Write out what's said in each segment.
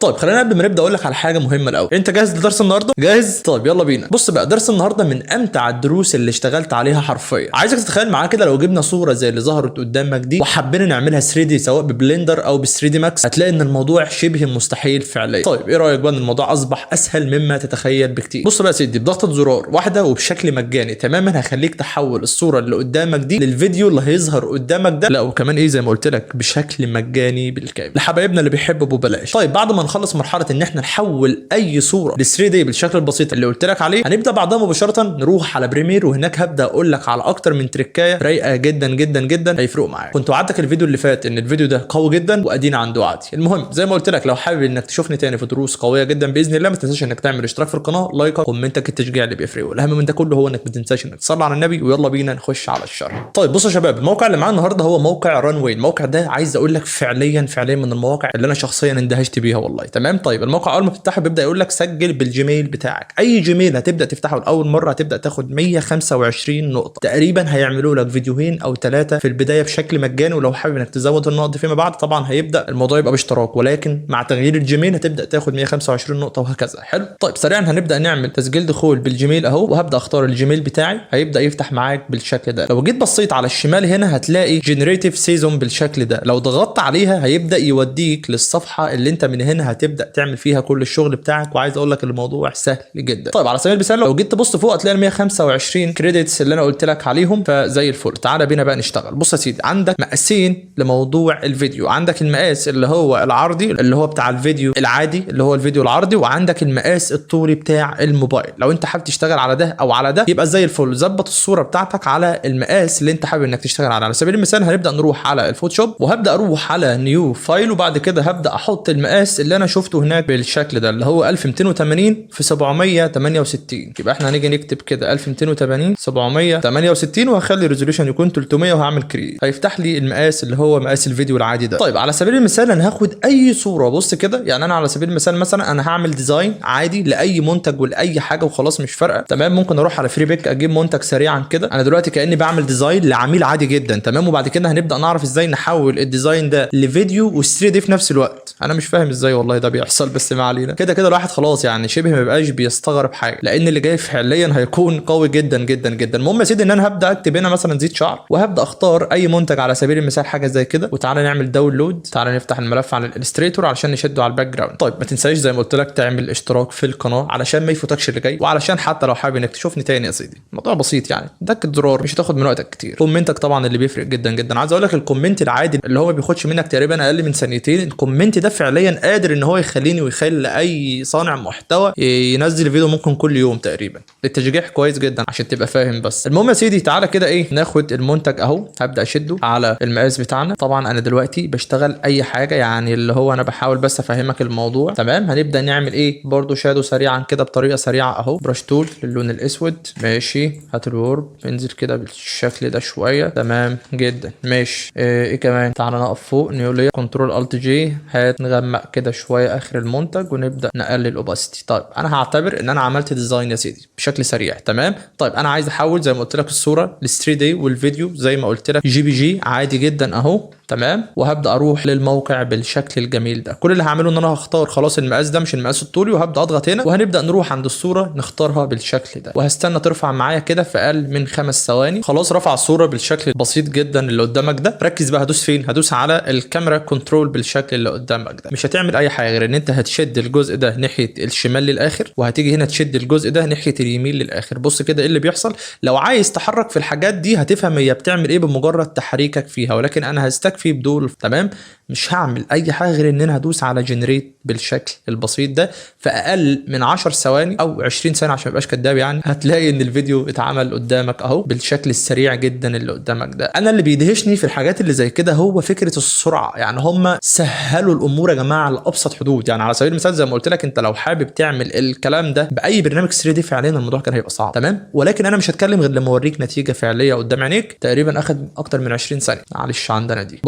طيب خلينا قبل ما نبدا اقول لك على حاجه مهمه الاول. انت جاهز لدرس النهارده؟ جاهز؟ طيب يلا بينا. بص بقى، درس النهارده من امتع الدروس اللي اشتغلت عليها حرفيا. عايزك تتخيل معايا كده لو جبنا صوره زي اللي ظهرت قدامك دي وحبينا نعملها 3 دي سواء ببلندر او ب 3 دي ماكس، هتلاقي ان الموضوع شبه مستحيل فعليا. طيب ايه رايك بقى ان الموضوع اصبح اسهل مما تتخيل بكتير؟ بص بقى يا سيدي، بضغطه زرار واحده وبشكل مجاني تماما هخليك تحول الصوره اللي قدامك دي للفيديو اللي هيظهر قدامك ده. لا وكمان ايه زي ما قلت لك بشكل مجاني بالكامل لحبايبنا اللي بيحبوا ببلاش. طيب بعد ما نخلص مرحله ان احنا نحول اي صوره ل 3 دي بالشكل البسيط اللي قلت لك عليه، هنبدا بعدها مباشره نروح على بريمير، وهناك هبدا اقول لك على اكتر من تريكايه رايقه جدا جدا جدا هيفرقوا معاك. كنت وعدتك الفيديو اللي فات ان الفيديو ده قوي جدا وادينا عند وعدي. المهم زي ما قلت لك لو حابب انك تشوفني تاني في دروس قويه جدا باذن الله، ما تنساش انك تعمل اشتراك في القناه، لايك، كومنتك، التشجيع اللي بيفرق، والاهم من ده كله هو انك ما تنساش انك تصلي على النبي. ويلا بينا نخش على الشرح. طيب بصوا يا شباب، الموقع اللي معانا النهارده هو موقع رانوي. الموقع ده عايز اقول لك فعليا من المواقع اللي انا شخصيا اندهشت بيها والله. تمام. طيب الموقع اول ما تفتحه بيبدا يقول لك سجل بالجيميل بتاعك. اي جيميل هتبدا تفتحه لاول مره هتبدا تاخد 125 نقطه تقريبا. هيعملوا لك فيديوهين او ثلاثه في البدايه بشكل مجاني، ولو حابب انك تزود النقط فيما بعد طبعا هيبدا الموضوع يبقى باشتراك، ولكن مع تغيير الجيميل هتبدا تاخد 125 نقطه وهكذا. حلو. طيب سريعا هنبدا نعمل تسجيل دخول بالجيميل اهو، وهبدا اختار الجيميل بتاعي. هيبدا يفتح معاك بالشكل ده. لو جيت بصيت على الشمال هنا هتلاقي جنريتيف سيزون بالشكل ده. لو ضغطت عليها هيبدا يوديك للصفحه اللي انت من هنا هتبدا تعمل فيها كل الشغل بتاعك. وعايز اقول لك الموضوع سهل جدا. طيب على سبيل المثال لو جيت تبص فوق هتلاقي ال 125 كريدتس اللي انا قلت لك عليهم، فزي الفل. تعالى بينا بقى نشتغل. بص يا سيدي، عندك مقاسين لموضوع الفيديو. عندك المقاس اللي هو العرضي اللي هو بتاع الفيديو العادي اللي هو الفيديو العرضي، وعندك المقاس الطولي بتاع الموبايل. لو انت حابب تشتغل على ده او على ده يبقى زي الفل. ظبط الصوره بتاعتك على المقاس اللي انت حابب انك تشتغل عليه. على سبيل المثال هنبدا نروح على الفوتوشوب وهبدا اروح على نيو فايل، وبعد كده هبدا احط المقاس اللي انا شفته هناك بالشكل ده اللي هو 1280 في 768. يبقى احنا هنيجي نكتب كده 1280 768 وهخلي الريزوليوشن يكون 300 وهعمل كريت. هيفتح لي المقاس اللي هو مقاس الفيديو العادي ده. طيب على سبيل المثال انا هاخد اي صوره. بص كده، يعني انا على سبيل المثال مثلا انا هعمل ديزاين عادي لاي منتج ولاي حاجه وخلاص مش فارقه. تمام. ممكن اروح على فري بيك اجيب منتج سريعا كده. انا دلوقتي كاني بعمل ديزاين لعميل عادي جدا. تمام. وبعد كده هنبدا نعرف ازاي نحول الديزاين ده لفيديو و3 دي في نفس الوقت. انا مش فاهم ازاي والله ده بيحصل، بس ما علينا. كده كده الواحد خلاص يعني شبه ما بقاش بيستغرب حاجه، لان اللي جاي فعليا هيكون قوي جدا جدا جدا. المهم يا سيدي ان انا هبدا اكتب هنا مثلا زيت شعر، وهبدا اختار اي منتج على سبيل المثال حاجه زي كده. وتعالى نعمل داونلود. تعالى نفتح الملف على الالستريتور علشان نشده على الباك جراوند. طيب ما تنساش زي ما قلت لك تعمل اشتراك في القناه علشان ما يفوتكش اللي جاي، وعلشان حتى لو حابب انك تشوفني تاني يا سيدي الموضوع بسيط يعني. دكه زرار مش هتاخد من وقتك كتير. كومنتك طبعا اللي بيفرق جدا جدا. عايز اقول لك الكومنت العادي اللي هو ما بياخدش منك تقريبا اقل من ثانيتين، الكومنت ده فعليا قادر ان هو يخليني ويخلي اي صانع محتوى ينزل فيديو ممكن كل يوم تقريبا. التشجيع كويس جدا عشان تبقى فاهم. بس المهم يا سيدي تعالى كده ايه ناخد المنتج اهو. هبدا اشده على المقاس بتاعنا. طبعا انا دلوقتي بشتغل اي حاجه يعني اللي هو انا بحاول بس افهمك الموضوع. تمام. هنبدا نعمل ايه برضو شادو سريعا كده بطريقه سريعه اهو. براش تول للون الاسود. ماشي. هات الورب انزل كده بالشكل ده شويه. تمام جدا. ماشي. ايه كمان؟ تعالى نقف فوق نيو لير كنترول الت جي. هات نغمق كده شويه اخر المنتج ونبدا نقلل اوباسيتي. طيب انا هعتبر ان انا عملت ديزاين يا سيدي بشكل سريع. تمام. طيب انا عايز احول زي ما قلت لك الصوره ل 3 دي والفيديو زي ما قلت لك جي بي جي عادي جدا اهو. تمام. وهبدا اروح للموقع بالشكل الجميل ده. كل اللي هعمله ان انا هختار خلاص المقاس ده مش المقاس الطولي، وهبدا اضغط هنا وهنبدا نروح عند الصوره نختارها بالشكل ده، وهستنى ترفع معايا كده في اقل من 5 ثواني. خلاص رفع الصوره بالشكل البسيط جدا اللي قدامك ده. ركز بقى هدوس فين؟ هدوس على الكاميرا كنترول بالشكل اللي قدامك ده. مش هتعمل اي حاجه غير ان انت هتشد الجزء ده ناحيه الشمال للاخر، وهتيجي هنا تشد الجزء ده ناحيه اليمين للاخر. بص كده ايه اللي بيحصل. لو عايز تحرك في الحاجات دي هتفهم هي بتعمل ايه بمجرد تحريكك فيها، ولكن انا هستكفي بدول. تمام. مش هعمل اي حاجه غير ان انا هدوس على جنريت بالشكل البسيط ده في اقل من 10 ثواني او 20 ثانيه عشان ما ابقاش كداب يعني. هتلاقي ان الفيديو اتعمل قدامك اهو بالشكل السريع جدا اللي قدامك ده. انا اللي بيدهشني في الحاجات اللي زي كده هو فكره السرعه. يعني هم سهلوا الامور يا جماعه لابسط حدود. يعني على سبيل المثال زي ما قلت لك انت لو حابب تعمل الكلام ده باي برنامج 3 دي فعليا الموضوع كان هيبقى صعب. تمام. ولكن انا مش هتكلم غير لما اوريك نتيجه فعليه قدام عينيك. تقريبا اخد اكتر من 20 ثانيه. معلش عندنا دي.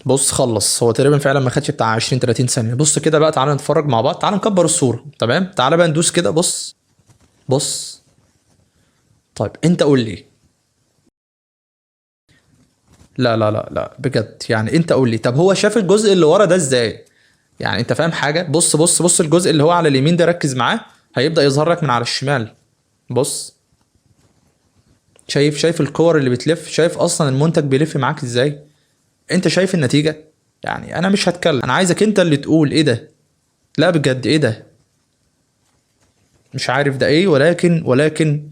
بص خلص. هو تقريبا فعلا ما خدش بتاع 20 30 ثانيه. بص كده بقى. تعالى نتفرج مع بعض. تعالى نكبر الصوره. تمام. تعالى بقى ندوس كده. بص. طيب انت قول لي. لا بجد يعني انت قول لي. طب هو شاف الجزء اللي ورا ده ازاي؟ يعني انت فاهم حاجه؟ بص بص بص الجزء اللي هو على اليمين ده، ركز معاه، هيبدا يظهر لك من على الشمال. بص، شايف الكور اللي بتلف؟ شايف اصلا المنتج بيلف معاك ازاي؟ انت شايف النتيجه؟ يعني انا مش هتكلم، انا عايزك انت اللي تقول ايه ده. لا بجد ايه ده؟ مش عارف ده ايه، ولكن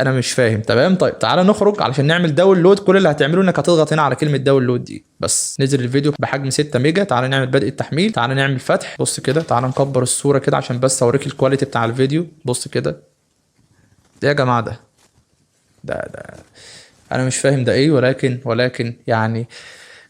انا مش فاهم. تمام، طيب تعالى نخرج علشان نعمل داونلود. كل اللي هتعمله انك هتضغط هنا على كلمه داونلود دي بس. نزل الفيديو بحجم 6 ميجا. تعالى نعمل بدء التحميل، تعالى نعمل فتح. بص كده، تعالى نكبر الصوره كده عشان بس اوريك الكواليتي بتاع الفيديو. بص كده، ايه يا جماعه ده انا مش فاهم ده ايه، ولكن يعني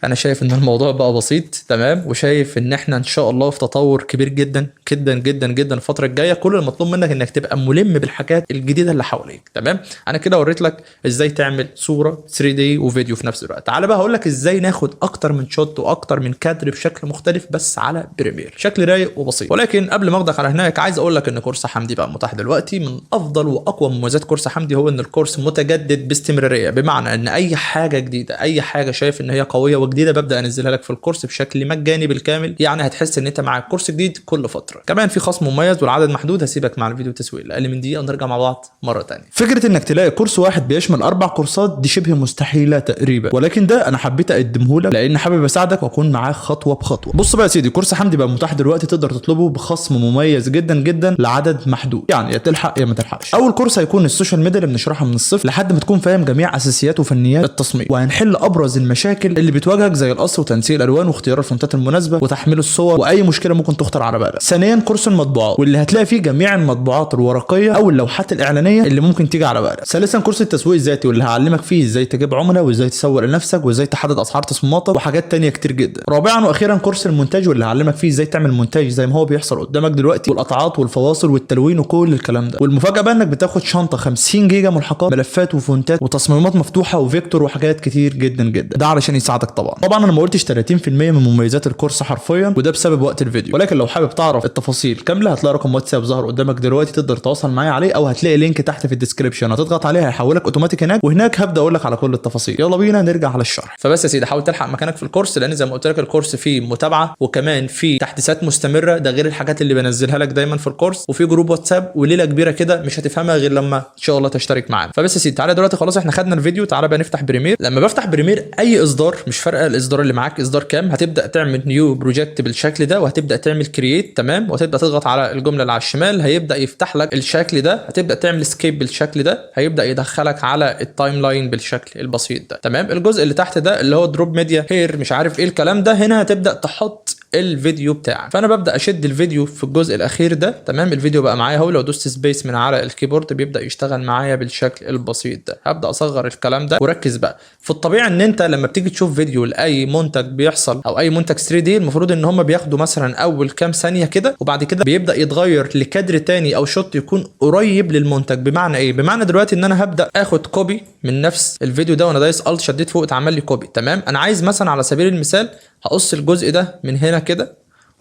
انا شايف ان الموضوع بقى بسيط. تمام، وشايف ان احنا ان شاء الله في تطور كبير جدا جدا جدا جدا الفتره الجايه. كل المطلوب منك انك تبقى ملم بالحاجات الجديده اللي حواليك. تمام، انا كده وريت لك ازاي تعمل صوره 3 دي وفيديو في نفس الوقت. تعال بقى هقول لك ازاي ناخد اكتر من شوت واكتر من كادر بشكل مختلف بس على بريمير، شكل رايق وبسيط. ولكن قبل ما اخدك على هناك، عايز اقول لك ان كورس حمدي بقى متاح دلوقتي. من افضل واقوى مميزات كورس حمدي هو ان الكورس متجدد باستمراريه، بمعنى ان اي حاجه جديده، اي حاجه شايف ان هي قويه وجديده، ببدا انزلها لك في الكورس بشكل مجاني بالكامل. يعني هتحس ان انت معاك كورس جديد كل فتره. كمان في خصم مميز والعدد محدود. هسيبك مع الفيديو تسويق اقل من دقيقه ونرجع مع بعض مره ثانيه. فكره انك تلاقي كورس واحد بيشمل 4 كورسات دي شبه مستحيله تقريبا، ولكن ده انا حبيت اقدمه لك لان حابب اساعدك واكون معاك خطوه بخطوه. بص بقى يا سيدي، كورس حمدي بقى متاح دلوقتي، تقدر تطلبه بخصم مميز جدا جدا لعدد محدود، يعني يا تلحق يا ما تلحقش. اول كورس هيكون السوشيال ميديا اللي بنشرحها من الصفر لحد ما تكون فاهم جميع اساسيات وفنيات التصميم، وهنحل ابرز المشاكل اللي بتواجهك زي القص وتنسيق الالوان واختيار الفونتات المناسبه وتحميل الصور واي مشكله ممكن تخطر على بالك. ثانيا كورس المطبوعات، واللي هتلاقي فيه جميع المطبوعات الورقيه او اللوحات الاعلانيه اللي ممكن تيجي على بالك. ثالثا كورس التسويق الذاتي، واللي هعلمك فيه ازاي تجيب عملاء وازاي تسوق لنفسك وازاي تحدد اسعار تصميماتك وحاجات تانية كتير جدا. رابعا واخيرا كورس المونتاج، واللي هعلمك فيه ازاي تعمل مونتاج زي ما هو بيحصل قدامك دلوقتي، والقطعات والفواصل والتلوين وكل الكلام ده. والمفاجاه بقى انك بتاخد شنطه 50 جيجا ملحقات، ملفات وفونتات وتصميمات مفتوحه وفيكتور وحاجات كتير جدا جدا. ده علشان يساعدك طبعا انا ما قلتش 30% من مميزات الكورس حرفيا، وده بسبب وقت الفيديو. ولكن لو حابب تعرف التفاصيل كامله هتلاقي رقم واتساب ظهر قدامك دلوقتي، تقدر تتواصل معايا عليه، او هتلاقي لينك تحت في الديسكربشن هتضغط عليه هيحولك اوتوماتيك هناك، وهناك هبدا اقول لك على كل التفاصيل. يلا بينا نرجع على الشرح. فبس يا سيدي، حاول تلحق مكانك في الكورس، لان زي ما قلت لك الكورس فيه متابعه وكمان فيه تحديثات مستمره، ده غير الحاجات اللي بنزلها لك دايما في الكورس، وفي جروب واتساب وليله كبيره كده مش هتفهمها غير لما ان شاء الله تشترك معانا. فبس يا سيدي، تعالى دلوقتي خلاص احنا خدنا الفيديو، تعالى بقى نفتح بريمير. لما بفتح بريمير اي اصدار، مش فارقه الاصدار اللي معاك اصدار كام، هتبدا تعمل نيو بروجكت بالشكل ده، وهتبدا تعمل كرييت. تمام، وهتبدا تضغط على الجمله اللي على الشمال، هيبدا يفتح لك الشكل ده. هتبدا تعمل سكيب بالشكل ده، هيبدا يدخلك على التايم لاين بالشكل البسيط ده. تمام، الجزء اللي تحت ده اللي هو دروب ميديا هير مش عارف ايه الكلام ده، هنا هتبدا تحط الفيديو بتاعك. فانا ببدا اشد الفيديو في الجزء الاخير ده. تمام، الفيديو بقى معايا اهو، لو دوست سبيس من على الكيبورد بيبدا يشتغل معايا بالشكل البسيط ده. هبدا اصغر الكلام ده وركز بقى. في الطبيعي ان انت لما بتيجي تشوف فيديو لاي منتج بيحصل او اي منتج 3 دي، المفروض ان هم بياخدوا مثلا اول كام ثانيه كده، وبعد كده بيبدا يتغير لكادر تاني او شوت يكون قريب للمنتج. بمعنى ايه؟ بمعنى دلوقتي ان انا هبدا اخد كوبي من نفس الفيديو ده، وانا دايس الت شديت فوق اتعمل لي كوبي. تمام، انا عايز مثلا على سبيل المثال هقص الجزء ده من هنا كده،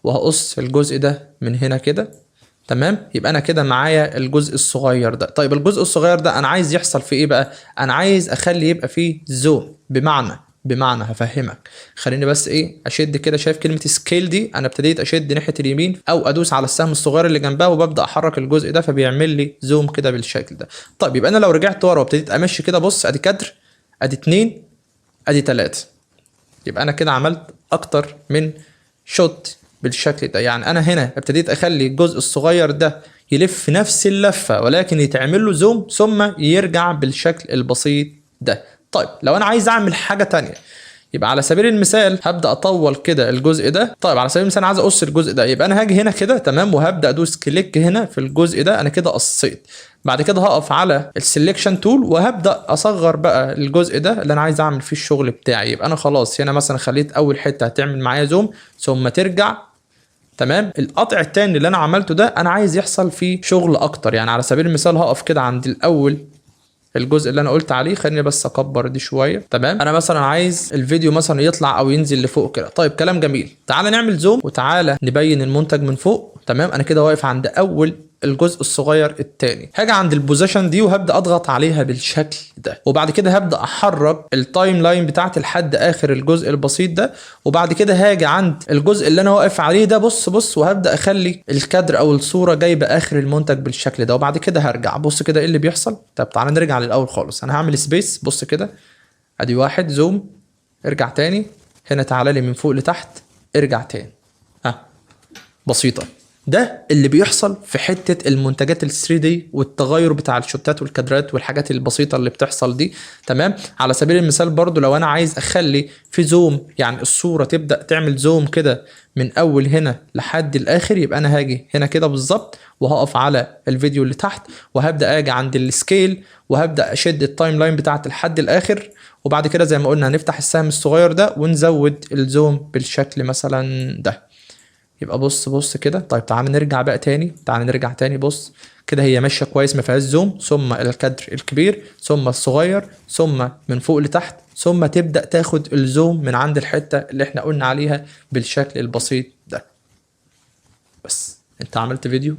وهقص الجزء ده من هنا كده. تمام، يبقى انا كده معايا الجزء الصغير ده. طيب الجزء الصغير ده انا عايز يحصل فيه ايه بقى؟ انا عايز اخلي يبقى فيه زوم. بمعنى هفهمك، خليني بس ايه اشد كده. شايف كلمه سكيل دي؟ انا ابتديت اشد ناحيه اليمين او ادوس على السهم الصغير اللي جنبها وببدا احرك الجزء ده، فبيعمل لي زوم كده بالشكل ده. طيب يبقى انا لو رجعت ورا وابتديت امشي كده، بص ادي كادر، ادي 2، ادي 3، يبقى انا كده عملت اكتر من شوت بالشكل ده. يعني انا هنا ابتديت اخلي الجزء الصغير ده يلف نفس اللفه ولكن يتعمل له زوم ثم يرجع بالشكل البسيط ده. طيب لو انا عايز اعمل حاجه تانية، يبقى على سبيل المثال هبدا اطول كده الجزء ده. طيب على سبيل المثال عايز اقص الجزء ده، يبقى انا هاجي هنا كده. تمام، وهبدا ادوس كليك هنا في الجزء ده، انا كده قصيت. بعد كده هقف على السلكشن تول وهبدا اصغر بقى الجزء ده اللي انا عايز اعمل فيه الشغل بتاعي. يبقى انا خلاص هنا مثلا خليت اول حته هتعمل معايا زوم ثم ترجع. تمام، القطع التاني اللي انا عملته ده انا عايز يحصل فيه شغل اكتر. يعني على سبيل المثال هقف كده عند الاول الجزء اللي انا قلت عليه، خليني بس اكبر دي شويه. تمام، انا مثلا عايز الفيديو مثلا يطلع او ينزل لفوق كده. طيب كلام جميل، تعالى نعمل زوم وتعالى نبين المنتج من فوق. تمام، انا كده واقف عند اول الجزء الصغير التاني. هاجي عند البوزيشن دي وهبدا اضغط عليها بالشكل ده، وبعد كده هبدا احرك التايم لاين بتاعتي لحد اخر الجزء البسيط ده، وبعد كده هاجي عند الجزء اللي انا واقف عليه ده، بص وهبدا اخلي الكادر او الصوره جايبه اخر المنتج بالشكل ده، وبعد كده هرجع. بص كده ايه اللي بيحصل. طب تعالى نرجع للاول خالص. انا هعمل سبيس، بص كده ادي واحد، زوم، ارجع تاني هنا، تعالى لي من فوق لتحت، ارجع تاني. بسيطة. ده اللي بيحصل في حتة المنتجات ال 3D والتغير بتاع الشوتات والكادرات والحاجات البسيطة اللي بتحصل دي. تمام. على سبيل المثال برضو لو انا عايز اخلي في زوم، يعني الصورة تبدأ تعمل زوم كده من اول هنا لحد الاخر، يبقى انا هاجي هنا كده بالظبط وهقف على الفيديو اللي تحت، وهبدأ اجي عند السكيل وهبدأ اشد التايم لاين بتاعت لحد الاخر، وبعد كده زي ما قلنا هنفتح السهم الصغير ده ونزود الزوم بالشكل مثلا ده. يبقى بص كده. طيب تعالى نرجع بقى تاني، بص كده هي ماشيه كويس، ما فيهاش زوم، ثم الكادر الكبير، ثم الصغير، ثم من فوق لتحت، ثم تبدا تاخد الزوم من عند الحته اللي احنا قلنا عليها بالشكل البسيط ده. بس انت عملت فيديو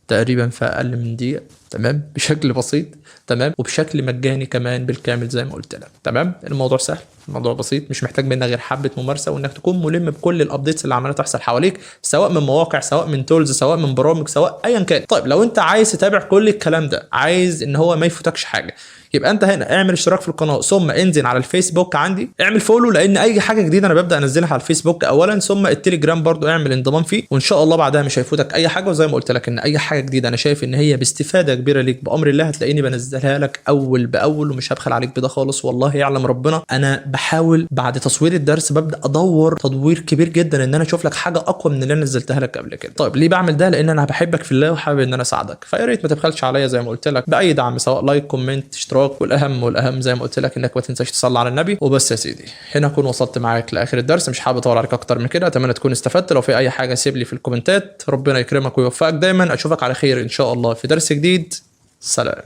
تقريبا في اقل من دقيقه، تمام، بشكل بسيط، تمام، وبشكل مجاني كمان بالكامل زي ما قلت لك. تمام. الموضوع سهل، الموضوع بسيط، مش محتاج منك غير حبه ممارسه، وانك تكون ملم بكل الابديتس اللي عماله تحصل حواليك، سواء من مواقع، سواء من تولز، سواء من برامج، سواء ايا كان. طيب لو انت عايز تتابع كل الكلام ده، عايز ان هو ما يفوتكش حاجه، يبقى انت هنا اعمل اشتراك في القناه، ثم انزل على الفيسبوك عندي اعمل فولو، لان اي حاجه جديده انا ببدا انزلها على الفيسبوك اولا، ثم التليجرام برضو اعمل انضمام فيه، وان شاء الله بعدها مش هيفوتك اي حاجه. وزي ما قلت لك ان اي حاجه جديده انا شايف ان هي باستفاده كبيره ليك بامر الله هتلاقيني بنزلها لك اول باول، ومش هبخل عليك بده خالص. والله يعلم ربنا انا بحاول بعد تصوير الدرس ببدا ادور تدوير كبير جدا ان انا اشوف لك حاجه اقوى من اللي انا نزلتها لك قبل كده. طيب ليه بعمل ده؟ لان انا بحبك في الله وحابب ان انا اساعدك، فيا ريت ما تبخلش عليا زي ما قلت لك باي دعم، سواء لايك، كومنت، اشتراك، والاهم زي ما قلت لك انك ما تنساش تصلي على النبي. وبس يا سيدي، هنا اكون وصلت معاك لاخر الدرس، مش حابب اطول عليك اكتر من كده. اتمنى تكون استفدت. لو في اي حاجه سيب لي في الكومنتات. ربنا يكرمك ويوفقك دايما. اشوفك على خير ان شاء الله في درس جديد. سلام.